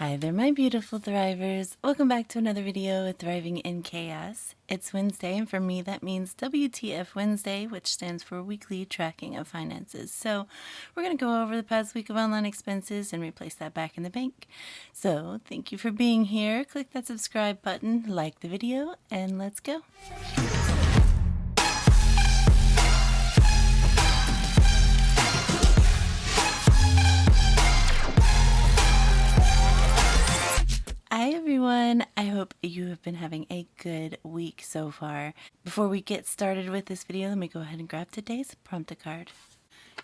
Hi there, my beautiful thrivers. Welcome back to another video with Thriving in Chaos. It's Wednesday, and for me that means WTF Wednesday, which stands for Weekly Tracking of Finances. So we're going to go over the past week of online expenses and replace that back in the bank. So thank you for being here. Click that subscribe button, like the video, and let's go. Hi everyone, I hope you have been having a good week so far. Before we get started with this video, let me go ahead and grab today's prompted card.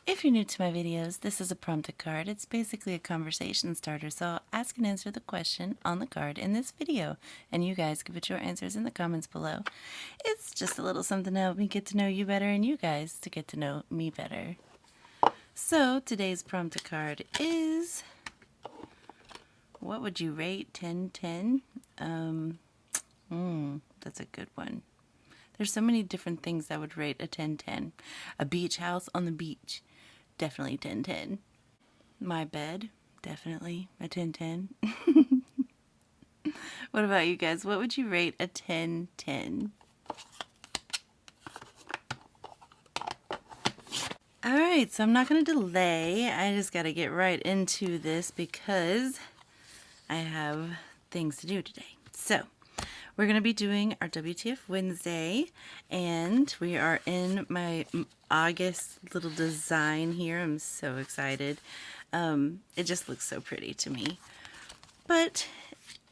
If you're new to my videos, this is a prompted card. It's basically a conversation starter, so I'll ask and answer the question on the card in this video, and you guys give it your answers in the comments below. It's just a little something to help me get to know you better and you guys to get to know me better. So today's prompted card is... what would you rate 10/10? That's a good one. There's so many different things I would rate a 10/10. A beach house on the beach, definitely 10/10. My bed, definitely a 10/10. What about you guys? What would you rate a 10/10? Alright, so I'm not going to delay. I just got to get right into this because I have things to do today. So, we're going to be doing our WTF Wednesday, and we are in my August little design here. I'm so excited. It just looks so pretty to me. But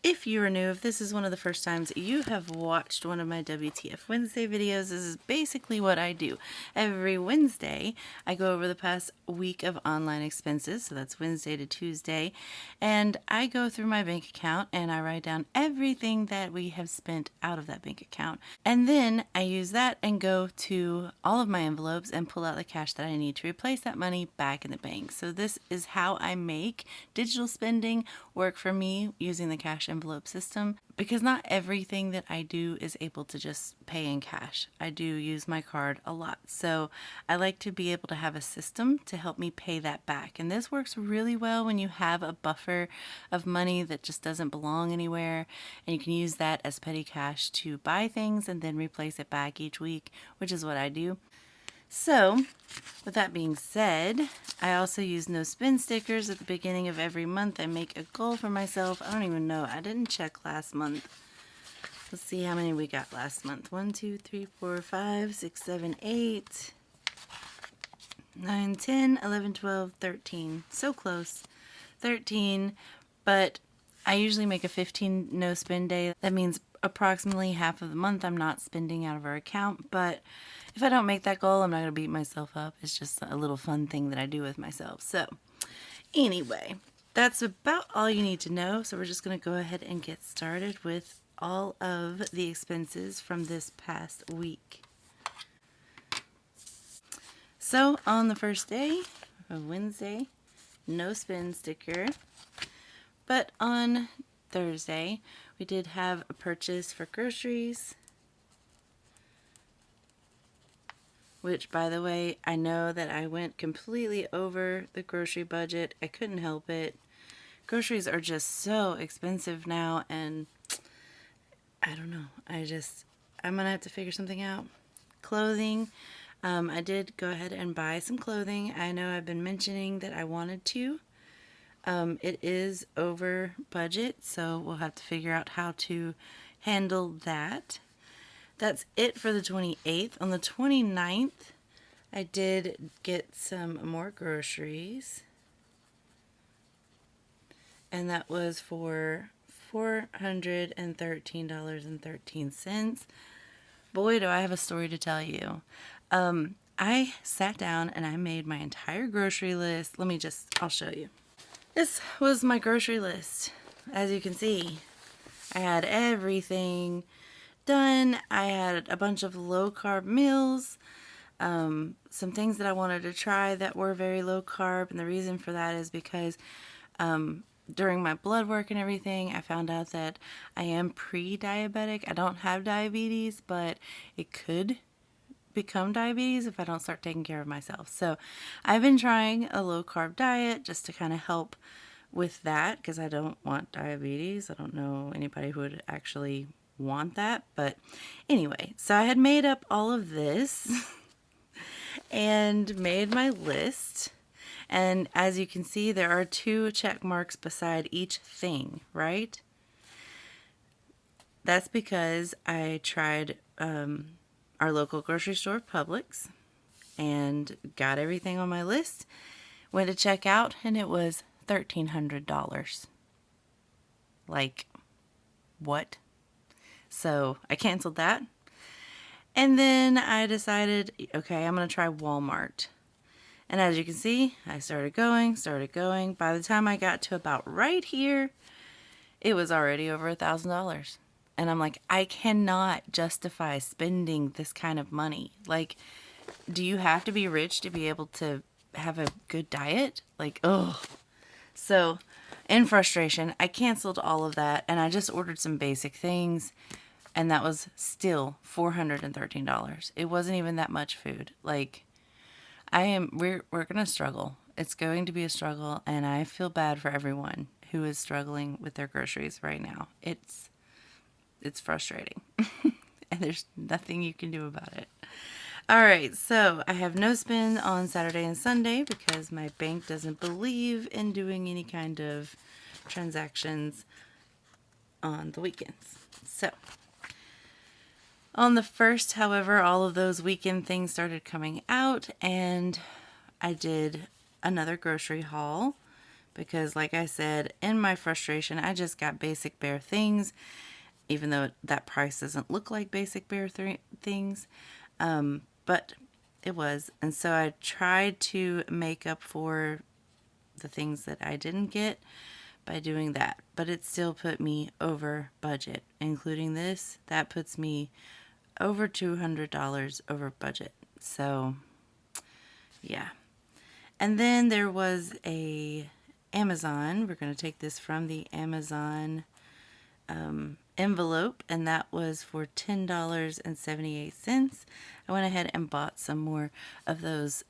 if you are new, if this is one of the first times you have watched one of my WTF Wednesday videos, this is basically what I do. Every Wednesday, I go over the past week of online expenses, so that's Wednesday to Tuesday, and I go through my bank account and I write down everything that we have spent out of that bank account. And then I use that and go to all of my envelopes and pull out the cash that I need to replace that money back in the bank. So this is how I make digital spending work for me using the cash envelope system, because not everything that I do is able to just pay in cash. I do use my card a lot, so I like to be able to have a system to help me pay that back. And this works really well when you have a buffer of money that just doesn't belong anywhere, and you can use that as petty cash to buy things and then replace it back each week, which is what I do. So, with that being said, I also use no spend stickers at the beginning of every month. I make a goal for myself. I don't even know. I didn't check last month. Let's see how many we got last month. 1, 2, 3, 4, 5, 6, 7, 8, 9, 10, 11, 12, 13. So close. 13. But I usually make a 15 no spend day. That means approximately half of the month I'm not spending out of our account, but if I don't make that goal, I'm not going to beat myself up. It's just a little fun thing that I do with myself. So anyway, that's about all you need to know. So we're just going to go ahead and get started with all of the expenses from this past week. So on the first day of Wednesday, no spend sticker. But on Thursday, we did have a purchase for groceries, which, by the way, I know that I went completely over the grocery budget. I couldn't help it. Groceries are just so expensive now, and I don't know. I'm going to have to figure something out. Clothing. I did go ahead and buy some clothing. I know I've been mentioning that I wanted to. It is over budget, so we'll have to figure out how to handle that. That's it for the 28th. On the 29th, I did get some more groceries, and that was for $413.13. Boy, do I have a story to tell you. I sat down and I made my entire grocery list. I'll show you. This was my grocery list. As you can see, I had everything done. I had a bunch of low-carb meals, some things that I wanted to try that were very low-carb, and the reason for that is because during my blood work and everything, I found out that I am pre-diabetic. I don't have diabetes, but it could become diabetes if I don't start taking care of myself. So I've been trying a low-carb diet just to kind of help with that because I don't want diabetes. I don't know anybody who would actually want that. But anyway, so I had made up all of this and made my list. And as you can see, there are 2 check marks beside each thing, right? That's because I tried our local grocery store, Publix, and got everything on my list. Went to check out, and it was $1,300. Like, what? So I canceled that. And then I decided, okay, I'm going to try Walmart. And as you can see, I started going. By the time I got to about right here, it was already over $1,000. And I'm like, I cannot justify spending this kind of money. Like, do you have to be rich to be able to have a good diet? Like, ugh. So, in frustration, I canceled all of that and I just ordered some basic things. And that was still $413. It wasn't even that much food. Like, we're going to struggle. It's going to be a struggle, and I feel bad for everyone who is struggling with their groceries right now. It's frustrating. And there's nothing you can do about it. All right, so I have no spend on Saturday and Sunday because my bank doesn't believe in doing any kind of transactions on the weekends. So on the 1st, however, all of those weekend things started coming out, and I did another grocery haul because, like I said, in my frustration, I just got basic bare things, even though that price doesn't look like basic bare things, but it was. And so I tried to make up for the things that I didn't get by doing that, but it still put me over budget. Including this, that puts me over $200 over budget. So yeah. And then there was a Amazon. We're going to take this from the Amazon envelope, and that was for $10.78. I went ahead and bought some more of those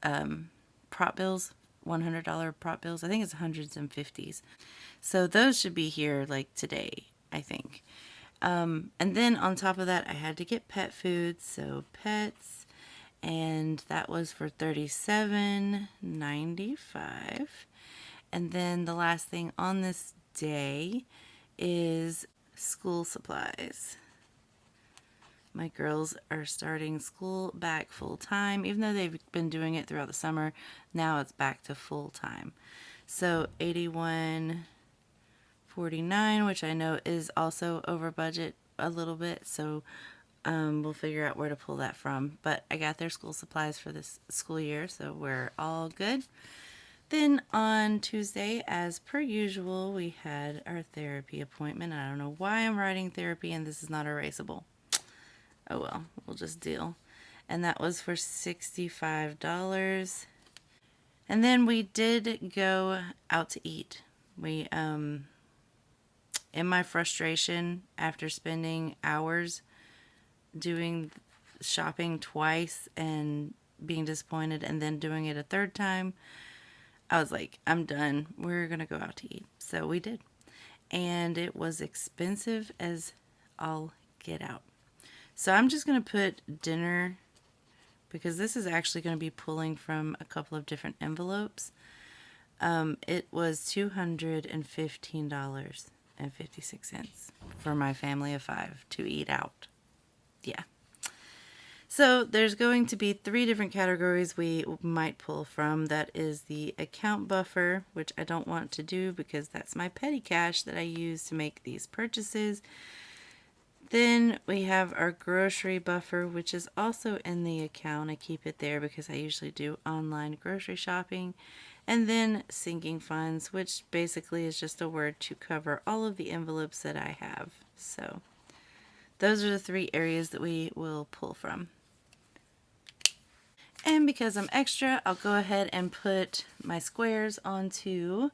prop bills, $100 prop bills. I think it's hundreds and fifties. So those should be here like today, I think. And then on top of that, I had to get pet food, so pets, and that was for $37.95. And then the last thing on this day is school supplies. My girls are starting school back full time, even though they've been doing it throughout the summer. Now it's back to full time. So $81.49, which I know is also over budget a little bit, so we'll figure out where to pull that from. But I got their school supplies for this school year, so we're all good. Then on Tuesday, as per usual, we had our therapy appointment. I don't know why I'm writing therapy and this is not erasable. Oh well, we'll just deal. And that was for $65. And then we did go out to eat. We, in my frustration, after spending hours doing shopping twice and being disappointed and then doing it a third time, I was like, I'm done. We're going to go out to eat. So we did. And it was expensive as all get out. So I'm just going to put dinner, because this is actually going to be pulling from a couple of different envelopes. It was $215.56 for my family of 5 to eat out. Yeah. So there's going to be 3 different categories we might pull from. That is the account buffer, which I don't want to do because that's my petty cash that I use to make these purchases. Then we have our grocery buffer, which is also in the account. I keep it there because I usually do online grocery shopping. And then sinking funds, which basically is just a word to cover all of the envelopes that I have. So those are the 3 areas that we will pull from. And because I'm extra, I'll go ahead and put my squares onto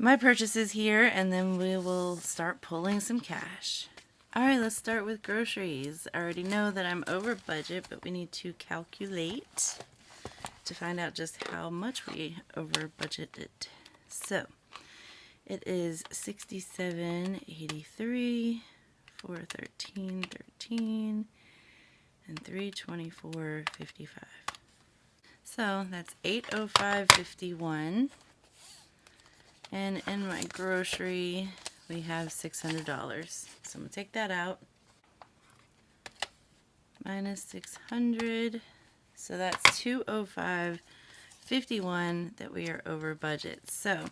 my purchases here, and then we will start pulling some cash. Alright, let's start with groceries. I already know that I'm over budget, but we need to calculate to find out just how much we over budgeted. So it is 67.83, 413.13, and 324.55. So that's 805.51. And in my grocery, we have $600. So I'm going to take that out. Minus 600. So that's 205.51 that we are over budget. So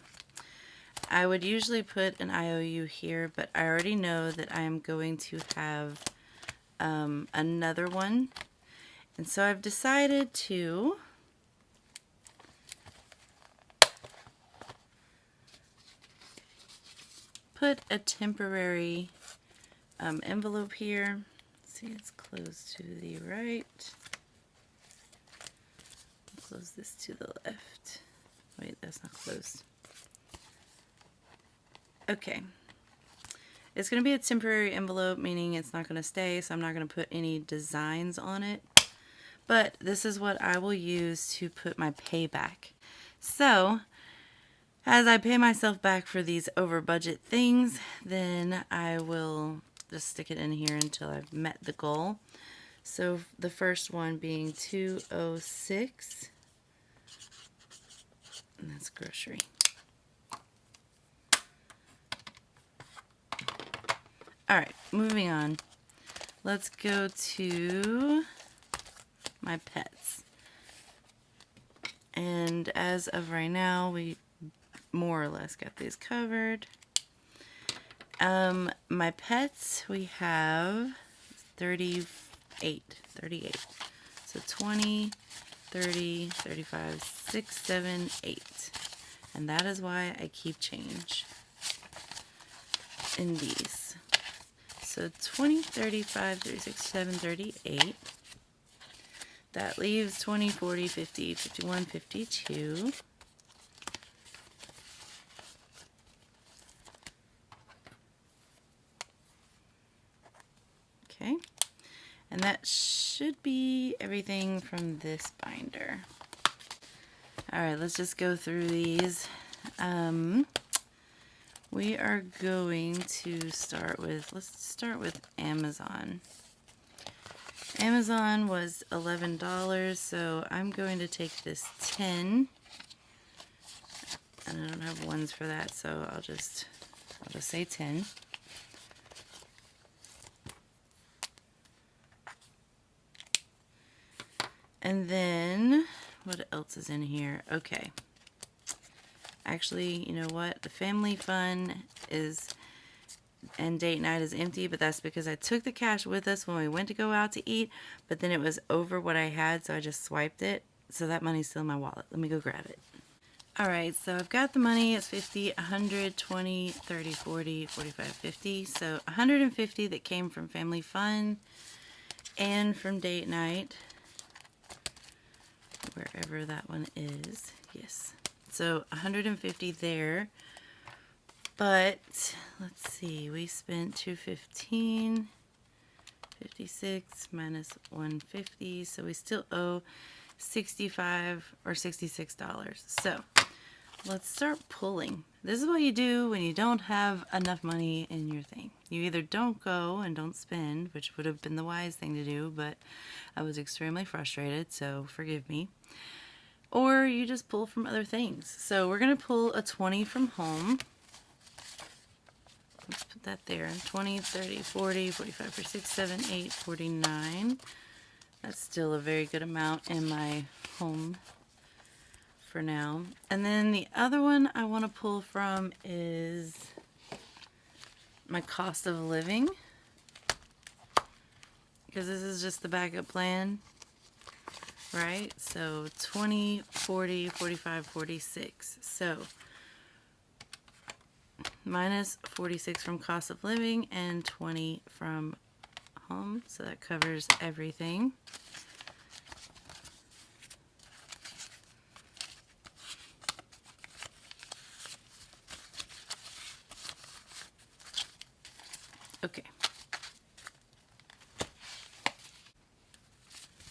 I would usually put an IOU here, but I already know that I am going to have another one. And so I've decided to put a temporary envelope here. Let's see, it's closed to the right. Close this to the left. Wait, that's not closed. Okay. It's going to be a temporary envelope, meaning it's not going to stay, so I'm not going to put any designs on it. But this is what I will use to put my payback. So, as I pay myself back for these over budget things, then I will just stick it in here until I've met the goal. So the first one being 206, and that's grocery. All right, moving on. Let's go to my pets. And as of right now, we more or less got these covered. My pets, we have 38. So 20, 30, 35, 6, 7, 8. And that is why I keep change in these. So 20, 35, 36, 7, 38. That leaves 20, 40, 50, 51, 52. Okay. And that should be everything from this binder. All right, let's just go through these. We are going to start with, let's start with Amazon. Amazon was $11, so I'm going to take this 10. And I don't have ones for that, so I'll just say 10. And then, what else is in here? Okay. Actually, you know what? The family fun is, and date night is empty, but that's because I took the cash with us when we went to go out to eat, but then it was over what I had, so I just swiped it. So that money's still in my wallet. Let me go grab it. All right, so I've got the money. It's 50, 100, 20, 30, 40, 45, 50. So 150 that came from family fun and from date night, wherever that one is. Yes. So 150 there. But let's see, we spent 215, 56 minus 150, so we still owe $65 or $66. So let's start pulling. This is what you do when you don't have enough money in your thing. You either don't go and don't spend, which would have been the wise thing to do, but I was extremely frustrated, so forgive me. Or you just pull from other things. So we're going to pull a 20 from home. Let's put that there. 20, 30, 40, 45, 46, 7, 8, 49. That's still a very good amount in my home for now. And then the other one I want to pull from is my cost of living, because this is just the backup plan, right? So 20, 40, 45, 46. So minus 46 from cost of living and 20 from home, so that covers everything. Okay.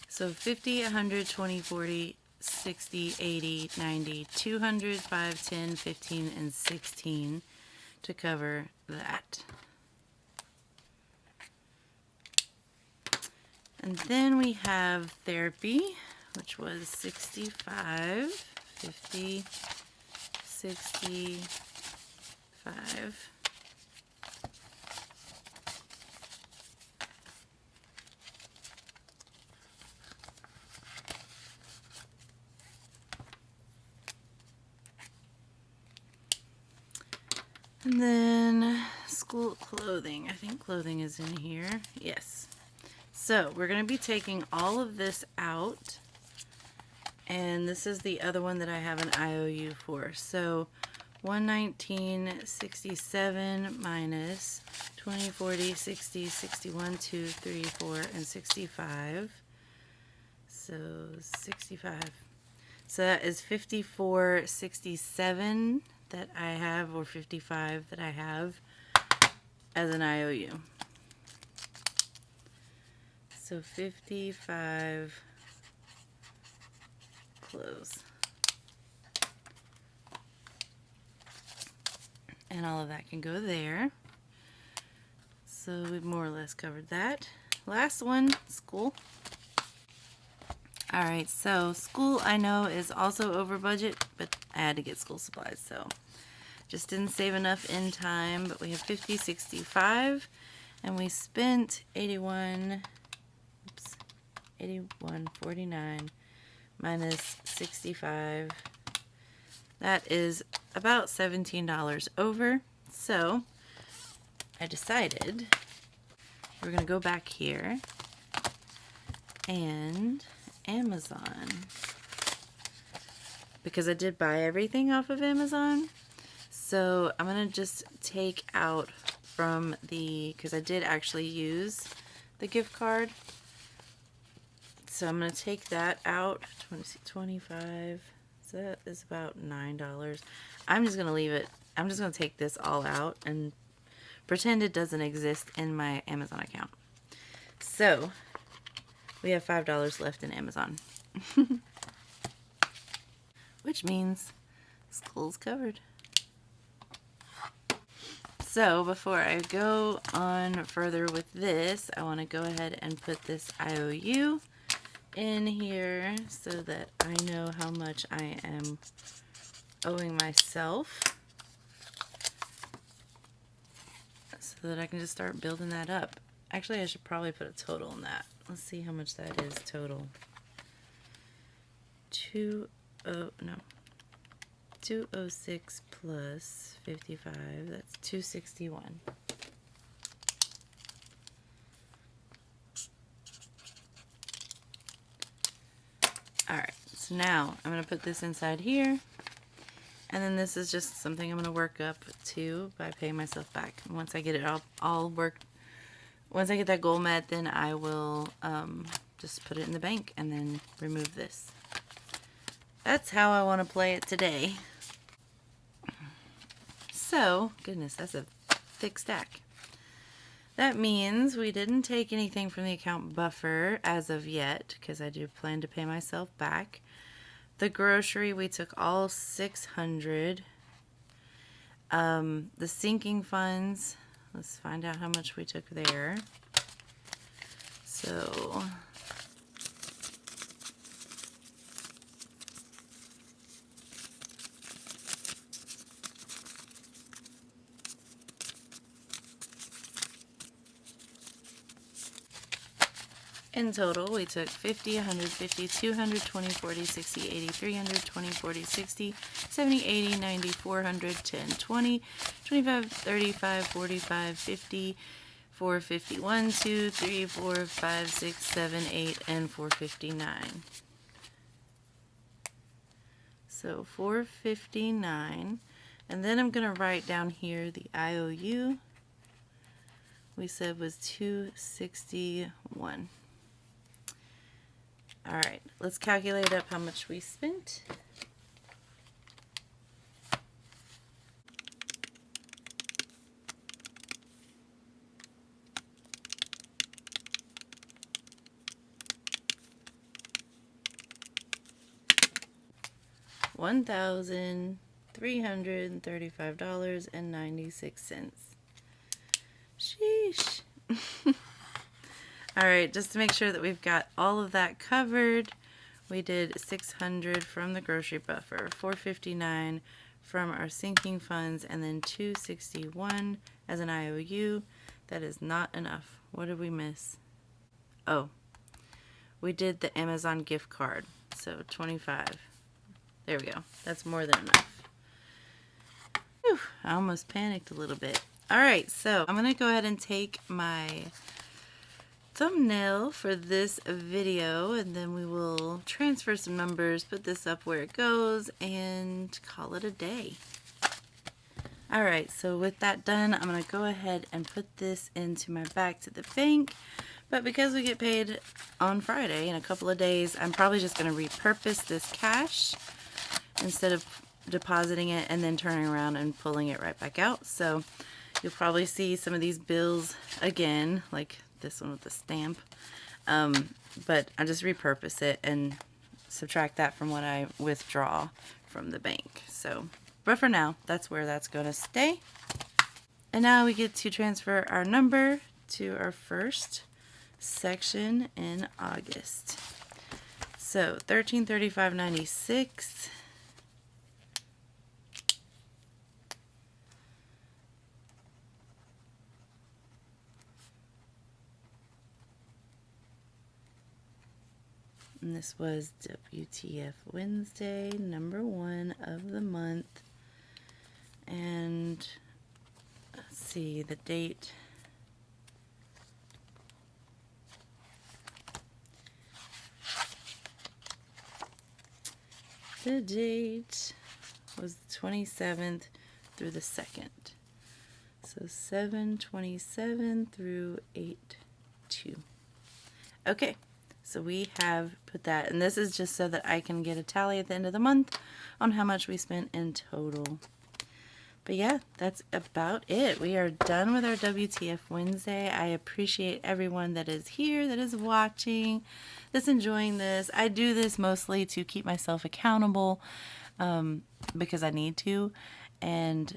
So 50, 100, 20, 40, 60, 80, 90, 200, 5, 10, 15, and 16 to cover that. And then we have therapy, which was 65, 50, 65. And then school clothing. I think clothing is in here. Yes. So we're going to be taking all of this out. And this is the other one that I have an IOU for. So 119.67 minus 20, 40, 60, 61, 2, 3, 4, and 65. So 65. So that is 54.67 that I have, or 55 that I have as an IOU. So 55 clothes. And all of that can go there. So we've more or less covered that. Last one, school. Alright, so school I know is also over budget, but I had to get school supplies, so just didn't save enough in time. But we have 50, 65, and we spent 81.49 minus 65. That is about $17 over. So I decided we're going to go back here and Amazon, because I did buy everything off of Amazon. So I'm going to just take out from the, because I did actually use the gift card. So I'm going to take that out. 25. So that is about $9. I'm just going to leave it. I'm just going to take this all out and pretend it doesn't exist in my Amazon account. So we have $5 left in Amazon. Which means school's covered. So before I go on further with this, I want to go ahead and put this IOU in here so that I know how much I am owing myself, so that I can just start building that up. Actually, I should probably put a total on that. Let's see how much that is total. 206 plus 55, that's 261. Alright, so now I'm going to put this inside here, and then this is just something I'm going to work up to by paying myself back. And once I get it all worked, once I get that goal met, then I will just put it in the bank and then remove this. That's how I want to play it today. So, goodness, that's a thick stack. That means we didn't take anything from the account buffer as of yet, because I do plan to pay myself back. The grocery, we took all 600. The sinking funds, let's find out how much we took there. So in total, we took 50, 150, 200, 20, 40, 60, 80, 300, 20, 40, 60, 70, 80, 90, 400, 10, 20, 25, 35, 45, 50, 451, 2, 3, 4, 5, 6, 7, 8, and 459. So 459. And then I'm going to write down here the IOU we said was 261. Alright, let's calculate up how much we spent. $1,335.96. Sheesh. All right, just to make sure that we've got all of that covered, we did $600 from the grocery buffer, $459 from our sinking funds, and then $261 as an IOU. That is not enough. What did we miss? Oh, we did the Amazon gift card, so $25. There we go. That's more than enough. Whew, I almost panicked a little bit. All right, so I'm going to go ahead and take my thumbnail for this video, and then we will transfer some numbers, put this up where it goes, and call it a day. All right, so with that done, I'm going to go ahead and put this into my back to the bank. But because we get paid on Friday in a couple of days, I'm probably just going to repurpose this cash instead of depositing it and then turning around and pulling it right back out. So you'll probably see some of these bills again, like this one with the stamp. But I just repurpose it and subtract that from what I withdraw from the bank. So, but for now, that's where that's going to stay. And now we get to transfer our number to our first section in August. So $1335.96. And this was WTF Wednesday, number 1 of the month. And let's see, the date. The date was the 27th through the 2nd. So 7/27 through 8/2. Okay, so we have put that, and this is just so that I can get a tally at the end of the month on how much we spent in total. But yeah, that's about it. We are done with our WTF Wednesday. I appreciate everyone that is here, that is watching, that's enjoying this. I do this mostly to keep myself accountable because I need to. And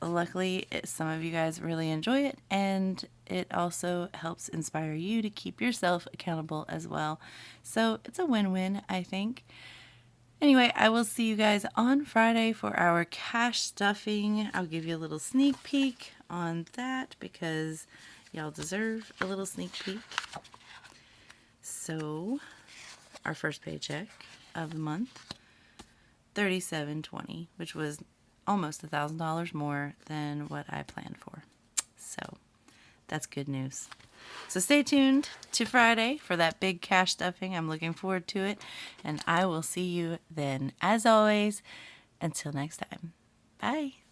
luckily, some of you guys really enjoy it. And it also helps inspire you to keep yourself accountable as well. So it's a win-win, I think. Anyway, I will see you guys on Friday for our cash stuffing. I'll give you a little sneak peek on that because y'all deserve a little sneak peek. So, our first paycheck of the month, $37.20, which was almost $1,000 more than what I planned for. So, that's good news. So stay tuned to Friday for that big cash stuffing. I'm looking forward to it. And I will see you then. As always, until next time. Bye.